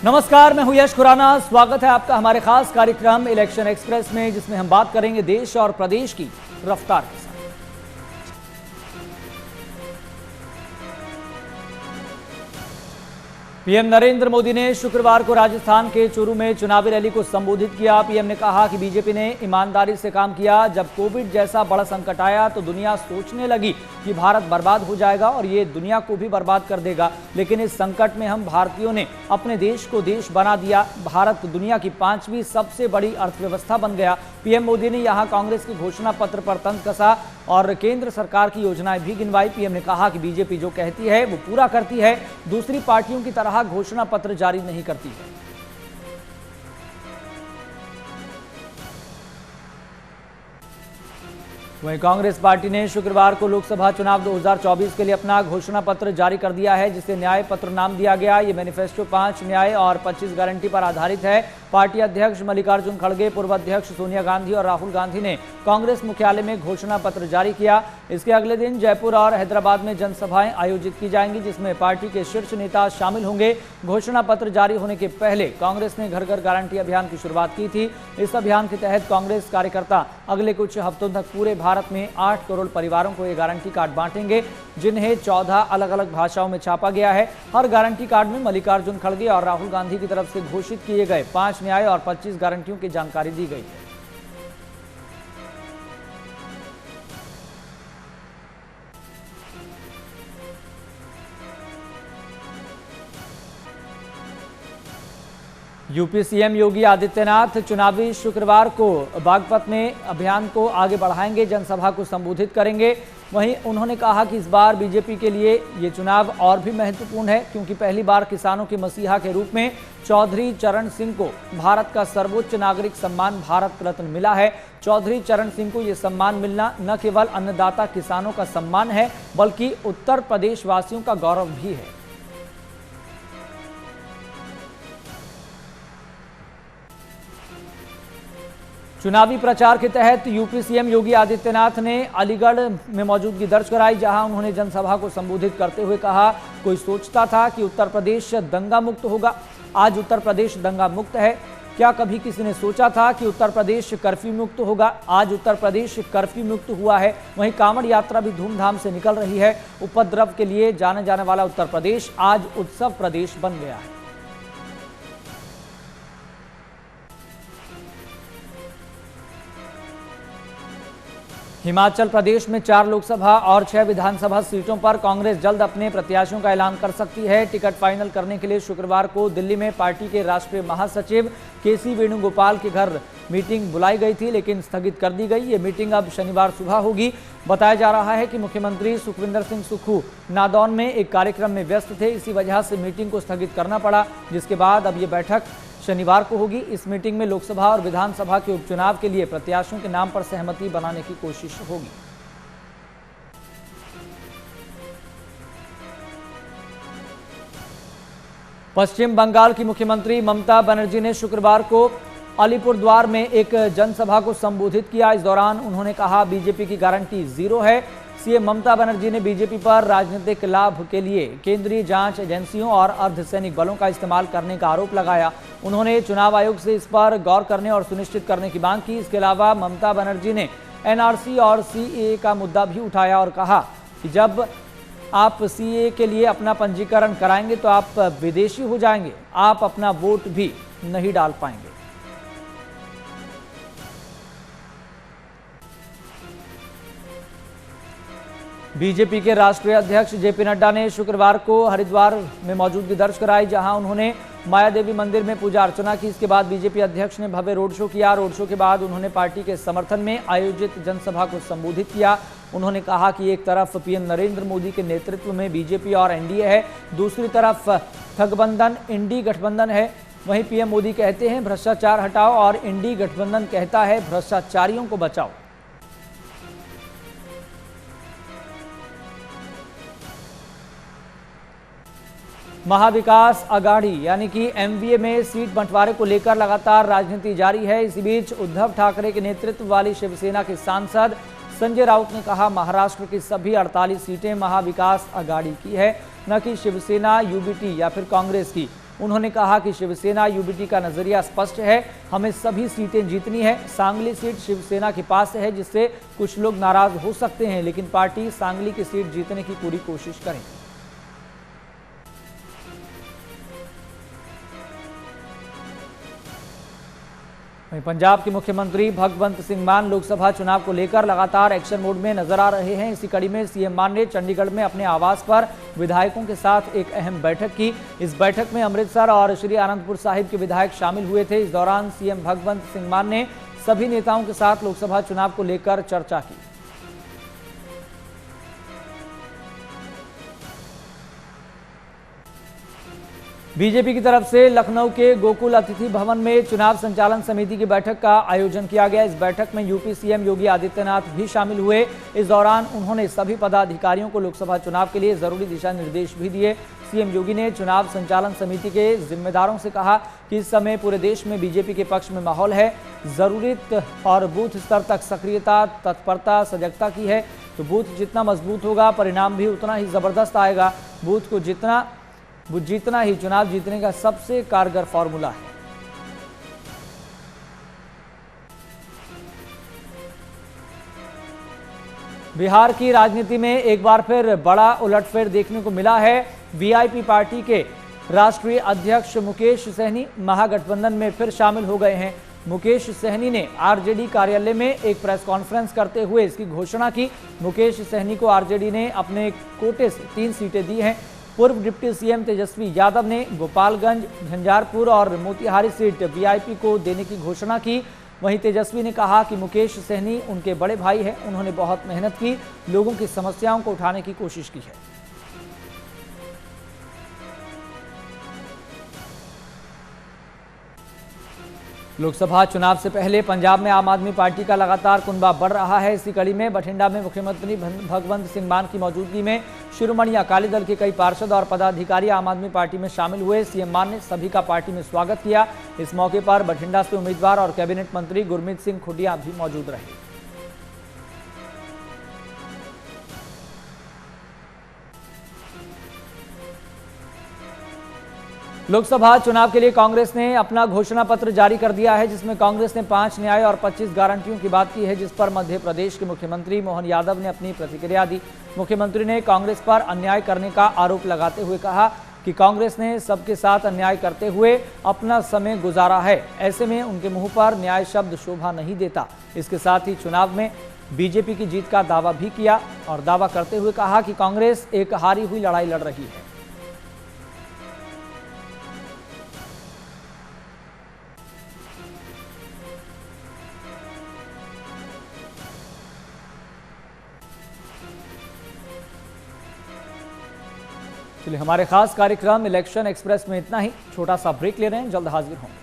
नमस्कार, मैं हूं यश खुराना। स्वागत है आपका हमारे खास कार्यक्रम इलेक्शन एक्सप्रेस में, जिसमें हम बात करेंगे देश और प्रदेश की रफ्तार के साथ। पीएम नरेंद्र मोदी ने शुक्रवार को राजस्थान के चूरू में चुनावी रैली को संबोधित किया। पीएम ने कहा कि बीजेपी ने ईमानदारी से काम किया। जब कोविड जैसा बड़ा संकट आया तो दुनिया सोचने लगी कि भारत बर्बाद हो जाएगा और ये दुनिया को भी बर्बाद कर देगा, लेकिन इस संकट में हम भारतीयों ने अपने देश को देश बना दिया। भारत दुनिया की 5वीं सबसे बड़ी अर्थव्यवस्था बन गया। पीएम मोदी ने यहाँ कांग्रेस के घोषणा पत्र पर तंज कसा और केंद्र सरकार की योजनाएं भी गिनवाई। पीएम ने कहा कि बीजेपी जो कहती है वो पूरा करती है, दूसरी पार्टियों की तरह घोषणा पत्र जारी नहीं करती है। वहीं कांग्रेस पार्टी ने शुक्रवार को लोकसभा चुनाव 2024 के लिए अपना घोषणा पत्र जारी कर दिया है, जिसे न्याय पत्र नाम दिया गया। ये मैनिफेस्टो 5 न्याय और 25 गारंटी पर आधारित है। पार्टी अध्यक्ष मल्लिकार्जुन खड़गे, पूर्व अध्यक्ष सोनिया गांधी और राहुल गांधी ने कांग्रेस मुख्यालय में घोषणा पत्र जारी किया। इसके अगले दिन जयपुर और हैदराबाद में जनसभाएं आयोजित की जाएंगी, जिसमें पार्टी के शीर्ष नेता शामिल होंगे। घोषणा पत्र जारी होने के पहले कांग्रेस ने घर घर गारंटी अभियान की शुरुआत की थी। इस अभियान के तहत कांग्रेस कार्यकर्ता अगले कुछ हफ्तों तक पूरे भारत में 8 करोड़ परिवारों को ये गारंटी कार्ड बांटेंगे, जिन्हें 14 अलग अलग भाषाओं में छापा गया है। हर गारंटी कार्ड में मल्लिकार्जुन खड़गे और राहुल गांधी की तरफ से घोषित किए गए 5 न्याय और 25 गारंटियों की जानकारी दी गई है। यूपी सीएम योगी आदित्यनाथ चुनावी शुक्रवार को बागपत में अभियान को आगे बढ़ाएंगे, जनसभा को संबोधित करेंगे। वहीं उन्होंने कहा कि इस बार बीजेपी के लिए ये चुनाव और भी महत्वपूर्ण है, क्योंकि पहली बार किसानों के मसीहा के रूप में चौधरी चरण सिंह को भारत का सर्वोच्च नागरिक सम्मान भारत रत्न मिला है। चौधरी चरण सिंह को ये सम्मान मिलना न केवल अन्नदाता किसानों का सम्मान है, बल्कि उत्तर प्रदेश वासियों का गौरव भी है। चुनावी प्रचार के तहत यूपी सीएम योगी आदित्यनाथ ने अलीगढ़ में मौजूदगी दर्ज कराई, जहां उन्होंने जनसभा को संबोधित करते हुए कहा, कोई सोचता था कि उत्तर प्रदेश दंगा मुक्त होगा, आज उत्तर प्रदेश दंगा मुक्त है। क्या कभी किसी ने सोचा था कि उत्तर प्रदेश कर्फ्यू मुक्त होगा, आज उत्तर प्रदेश कर्फ्यू मुक्त हुआ है। वहीं कांवड़ यात्रा भी धूमधाम से निकल रही है। उपद्रव के लिए जाने जाने वाला उत्तर प्रदेश आज उत्सव प्रदेश बन गया है। हिमाचल प्रदेश में 4 लोकसभा और 6 विधानसभा सीटों पर कांग्रेस जल्द अपने प्रत्याशियों का ऐलान कर सकती है। टिकट फाइनल करने के लिए शुक्रवार को दिल्ली में पार्टी के राष्ट्रीय महासचिव केसी वेणुगोपाल के घर मीटिंग बुलाई गई थी, लेकिन स्थगित कर दी गई। ये मीटिंग अब शनिवार सुबह होगी। बताया जा रहा है कि मुख्यमंत्री सुखविंदर सिंह सुक्खू नादौन में एक कार्यक्रम में व्यस्त थे, इसी वजह से मीटिंग को स्थगित करना पड़ा, जिसके बाद अब ये बैठक शनिवार को होगी। इस मीटिंग में लोकसभा और विधानसभा के उपचुनाव के लिए प्रत्याशियों के नाम पर सहमति बनाने की कोशिश होगी। पश्चिम बंगाल की मुख्यमंत्री ममता बनर्जी ने शुक्रवार को अलीपुरद्वार में एक जनसभा को संबोधित किया। इस दौरान उन्होंने कहा, बीजेपी की गारंटी 0 है। सीएम ममता बनर्जी ने बीजेपी पर राजनीतिक लाभ के लिए केंद्रीय जांच एजेंसियों और अर्धसैनिक बलों का इस्तेमाल करने का आरोप लगाया। उन्होंने चुनाव आयोग से इस पर गौर करने और सुनिश्चित करने की मांग की। इसके अलावा ममता बनर्जी ने एनआरसी और सीएए का मुद्दा भी उठाया और कहा कि जब आप सीएए के लिए अपना पंजीकरण कराएंगे तो आप विदेशी हो जाएंगे, आप अपना वोट भी नहीं डाल पाएंगे। बीजेपी के राष्ट्रीय अध्यक्ष जेपी नड्डा ने शुक्रवार को हरिद्वार में मौजूदगी दर्ज कराई, जहां उन्होंने माया देवी मंदिर में पूजा अर्चना की। इसके बाद बीजेपी अध्यक्ष ने भव्य रोड शो किया। रोड शो के बाद उन्होंने पार्टी के समर्थन में आयोजित जनसभा को संबोधित किया। उन्होंने कहा कि एक तरफ पीएम नरेंद्र मोदी के नेतृत्व में बीजेपी और एनडीए है, दूसरी तरफ ठगबंधन इंडी गठबंधन है। वहीं पीएम मोदी कहते हैं भ्रष्टाचार हटाओ और इंडी गठबंधन कहता है भ्रष्टाचारियों को बचाओ। महाविकास अघाड़ी यानी कि एमवीए में सीट बंटवारे को लेकर लगातार राजनीति जारी है। इसी बीच उद्धव ठाकरे के नेतृत्व वाली शिवसेना के सांसद संजय राउत ने कहा, महाराष्ट्र की सभी 48 सीटें महाविकास अघाड़ी की है, न कि शिवसेना, यूबीटी या फिर कांग्रेस की। उन्होंने कहा कि शिवसेना यूबीटी का नजरिया स्पष्ट है, हमें सभी सीटें जीतनी है। सांगली सीट शिवसेना के पास है, जिससे कुछ लोग नाराज हो सकते हैं, लेकिन पार्टी सांगली की सीट जीतने की पूरी कोशिश करेगी। वहीं पंजाब के मुख्यमंत्री भगवंत सिंह मान लोकसभा चुनाव को लेकर लगातार एक्शन मोड में नजर आ रहे हैं। इसी कड़ी में सीएम मान ने चंडीगढ़ में अपने आवास पर विधायकों के साथ एक अहम बैठक की। इस बैठक में अमृतसर और श्री आनंदपुर साहिब के विधायक शामिल हुए थे। इस दौरान सीएम भगवंत सिंह मान ने सभी नेताओं के साथ लोकसभा चुनाव को लेकर चर्चा की। बीजेपी की तरफ से लखनऊ के गोकुल अतिथि भवन में चुनाव संचालन समिति की बैठक का आयोजन किया गया। इस बैठक में यूपी सीएम योगी आदित्यनाथ भी शामिल हुए। इस दौरान उन्होंने सभी पदाधिकारियों को लोकसभा चुनाव के लिए जरूरी दिशा निर्देश भी दिए। सीएम योगी ने चुनाव संचालन समिति के जिम्मेदारों से कहा कि इस समय पूरे देश में बीजेपी के पक्ष में माहौल है। जरूरत और बूथ स्तर तक सक्रियता, तत्परता, सजगता की है। तो बूथ जितना मजबूत होगा, परिणाम भी उतना ही जबरदस्त आएगा। बूथ को जीतना ही चुनाव जीतने का सबसे कारगर फॉर्मूला है। बिहार की राजनीति में एक बार फिर बड़ा उलटफेर देखने को मिला है। वीआईपी पार्टी के राष्ट्रीय अध्यक्ष मुकेश सहनी महागठबंधन में फिर शामिल हो गए हैं। मुकेश सहनी ने आरजेडी कार्यालय में एक प्रेस कॉन्फ्रेंस करते हुए इसकी घोषणा की। मुकेश सहनी को आरजेडी ने अपने कोटे से 3 सीटें दी हैं। पूर्व डिप्टी सीएम तेजस्वी यादव ने गोपालगंज, झंझारपुर और मोतिहारी सीट वीआईपी को देने की घोषणा की। वहीं तेजस्वी ने कहा कि मुकेश सहनी उनके बड़े भाई हैं, उन्होंने बहुत मेहनत की, लोगों की समस्याओं को उठाने की कोशिश की है। लोकसभा चुनाव से पहले पंजाब में आम आदमी पार्टी का लगातार कुनबा बढ़ रहा है। इसी कड़ी में बठिंडा में मुख्यमंत्री भगवंत सिंह मान की मौजूदगी में शिरोमणि अकाली दल के कई पार्षद और पदाधिकारी आम आदमी पार्टी में शामिल हुए। सीएम मान ने सभी का पार्टी में स्वागत किया। इस मौके पर बठिंडा से उम्मीदवार और कैबिनेट मंत्री गुरमीत सिंह खुडिया भी मौजूद रहे। लोकसभा चुनाव के लिए कांग्रेस ने अपना घोषणा पत्र जारी कर दिया है, जिसमें कांग्रेस ने 5 न्याय और 25 गारंटियों की बात की है, जिस पर मध्य प्रदेश के मुख्यमंत्री मोहन यादव ने अपनी प्रतिक्रिया दी। मुख्यमंत्री ने कांग्रेस पर अन्याय करने का आरोप लगाते हुए कहा कि कांग्रेस ने सबके साथ अन्याय करते हुए अपना समय गुजारा है। ऐसे में उनके मुंह पर न्याय शब्द शोभा नहीं देता। इसके साथ ही चुनाव में बीजेपी की जीत का दावा भी किया और दावा करते हुए कहा कि कांग्रेस एक हारी हुई लड़ाई लड़ रही है। चलिए, हमारे खास कार्यक्रम इलेक्शन एक्सप्रेस में इतना ही। छोटा सा ब्रेक ले रहे हैं, जल्द हाजिर होंगे।